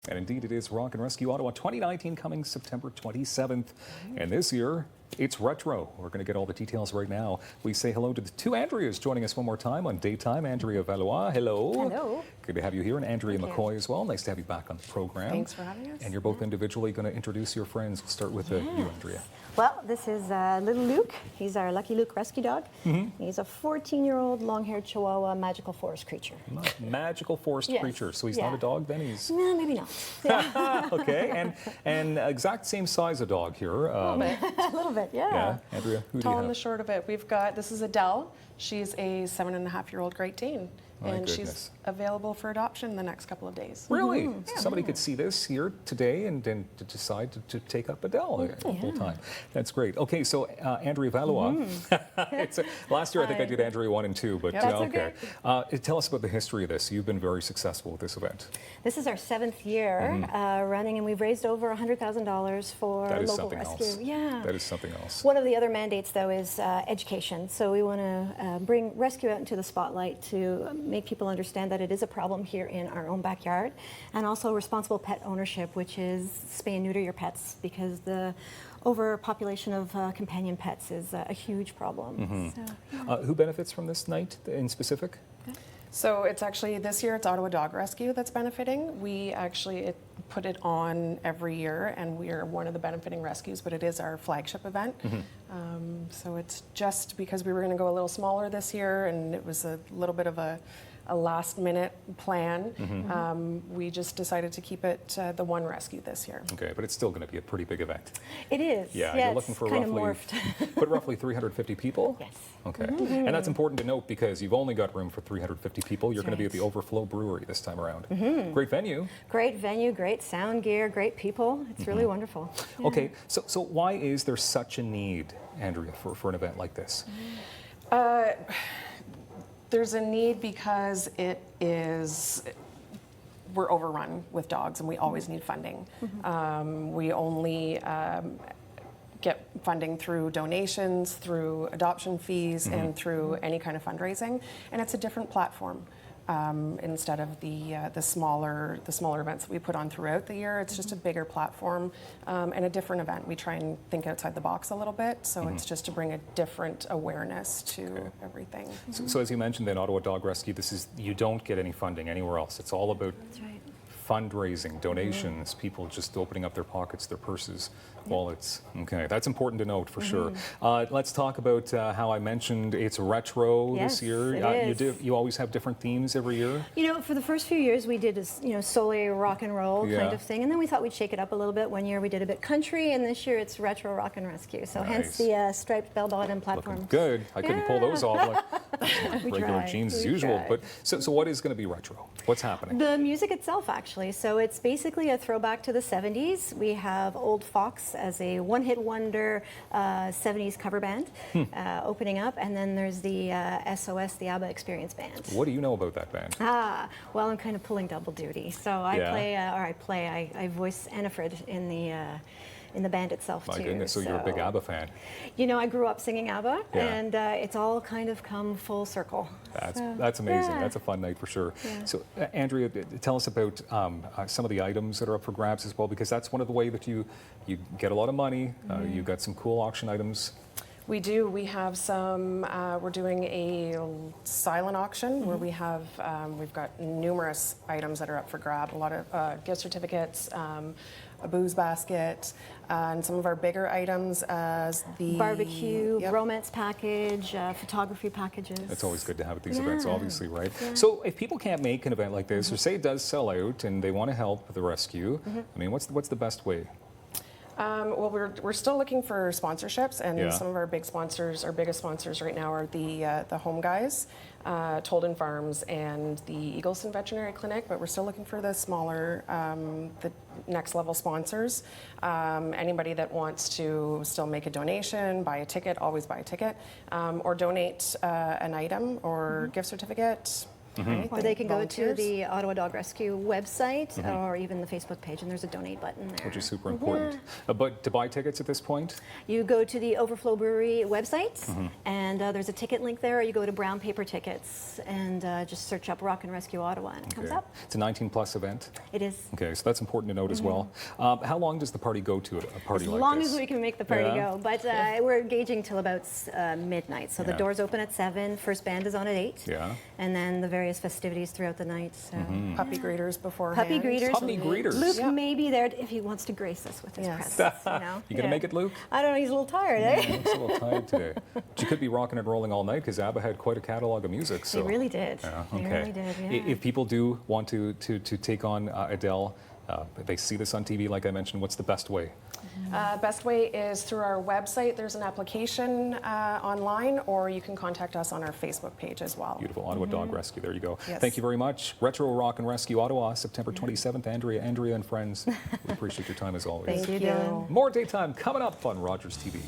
And indeed, it is Rock Rescue Ottawa 2019 coming September 27th. And this year, it's retro. We're going to get all the details right now. We say hello to the two Andreas joining us one more time on daytime. Andrea Valois, hello. Hello. Good to have you here. And Andrea McCoy as well. Nice to have you back on the program. Thanks for having us. And you're both individually going to introduce your friends. We'll start with you, Andrea. Well, this is little Luke. He's our Lucky Luke rescue dog. He's a 14-year-old long-haired Chihuahua magical forest creature. Magical forest creature. So he's not a dog then? He's No, maybe not. Yeah. Okay. And exact same size of dog here. A little bit, yeah. Andrea, who do you Tall have? and the short of it. We've got, this is Adele. She's a 7.5-year-old Great Dane. And she's available for adoption in the next couple of days. Really? So somebody could see this here today and then to decide to take up Adele full time. That's great. Okay, so Andrea Valois. Last year I think I did Andrea 1 and 2, but okay. Tell us about the history of this. You've been very successful with this event. This is our 7th year running, and we've raised over $100,000 for local rescue. Else. Yeah. That is something else. One of the other mandates, though, is education. So we want to bring rescue out into the spotlight to make people understand that it is a problem here in our own backyard, and also responsible pet ownership, which is spay and neuter your pets, because the overpopulation of companion pets is a huge problem. So, who benefits from this night in specific? So it's actually, this year it's Ottawa Dog Rescue that's benefiting. We actually put it on every year, and we are one of the benefiting rescues, but it is our flagship event. So it's just because we were going to go a little smaller this year, and it was a little bit of a last-minute plan. We just decided to keep it the one rescue this year. Okay, but it's still going to be a pretty big event. it is. Yeah, you're looking for roughly 350 people? Yes. Okay, and that's important to note because you've only got room for 350 people. You're going to be at the Overflow Brewery this time around. Great venue. Great venue, great sound gear, great people. It's really wonderful. Yeah. Okay, so why is there such a need, Andrea, for an event like this? There's a need because we're overrun with dogs, and we always need funding. We only get funding through donations, through adoption fees, and through any kind of fundraising, and it's a different platform. Instead of the smaller events that we put on throughout the year, it's just a bigger platform and a different event. We try and think outside the box a little bit, so it's just to bring a different awareness to everything. So as you mentioned in Ottawa Dog Rescue, you don't get any funding anywhere else. It's all about fundraising, donations, people just opening up their pockets, their purses, wallets. Okay, that's important to note for sure. Let's talk about how I mentioned it's retro this year. You always have different themes every year? You know, for the first few years we did a soleil rock and roll kind of thing, and then we thought we'd shake it up a little bit. One year we did a bit country, and this year it's retro rock and rescue. So hence the striped bell-bottom platform. Looking good. I couldn't pull those off like regular jeans as usual. But so what is going to be retro? What's happening? The music itself, actually. So it's basically a throwback to the 70s. We have Old Fox as a one-hit wonder 70s cover band opening up, and then there's the SOS, the ABBA Experience Band. What do you know about that band? Well, I'm kind of pulling double duty. So I voice Annifred in the band itself, My too. goodness, so you're a big ABBA fan. You know, I grew up singing ABBA, and it's all kind of come full circle. That's amazing. That's a fun night for sure. So, Andrea, tell us about some of the items that are up for grabs as well, because that's one of the ways that you get a lot of money. You've got some cool auction items. We do. We have some, we're doing a silent auction where we've got numerous items that are up for grab, a lot of gift certificates, a booze basket, and some of our bigger items as the barbecue, romance package, photography packages. It's always good to have at these events, obviously, right? So if people can't make an event like this, or say it does sell out and they want to help the rescue, I mean, what's the best way? Well, we're still looking for sponsorships, and some of our big sponsors, our biggest sponsors right now are the Home Guys, Tolden Farms, and the Eagleston Veterinary Clinic, but we're still looking for the smaller, the next level sponsors. Anybody that wants to still make a donation, buy a ticket, always buy a ticket, or donate an item or gift certificate. Or they can go to Volunteers. the Ottawa Dog Rescue website or even the Facebook page, and there's a donate button there. Which is super important. But to buy tickets at this point? You go to the Overflow Brewery website, and there's a ticket link there, or you go to Brown Paper Tickets and just search up Rock and Rescue Ottawa, and it comes up. It's a 19-plus event? It is. Okay, so that's important to note as well. How long does the party go to, a party As like long this? as we can make the party go. But we're engaging till about midnight. So the Yeah. doors open at 7, first band is on at 8. Yeah. And then the various festivities throughout the night. So Puppy greeters beforehand. puppy greeters. Puppy greeters. Luke may be there if he wants to grace us with his Yes. presence. You know? You gonna make it, Luke? I don't know, he's a little tired, eh? He looks a little tired today. But you could be rocking and rolling all night because ABBA had quite a catalog of music. So. They really did. Yeah, They okay. really did, yeah. If people do want to take on Adele, they see this on TV, like I mentioned, what's the best way? Best way is through our website. There's an application online, or you can contact us on our Facebook page as well. Beautiful. Ottawa Dog Rescue. There you go. Yes. Thank you very much. Retro Rock and Rescue Ottawa, September 27th. Andrea and friends, we appreciate your time as always. Thank you. Dylan. More daytime coming up on Rogers TV.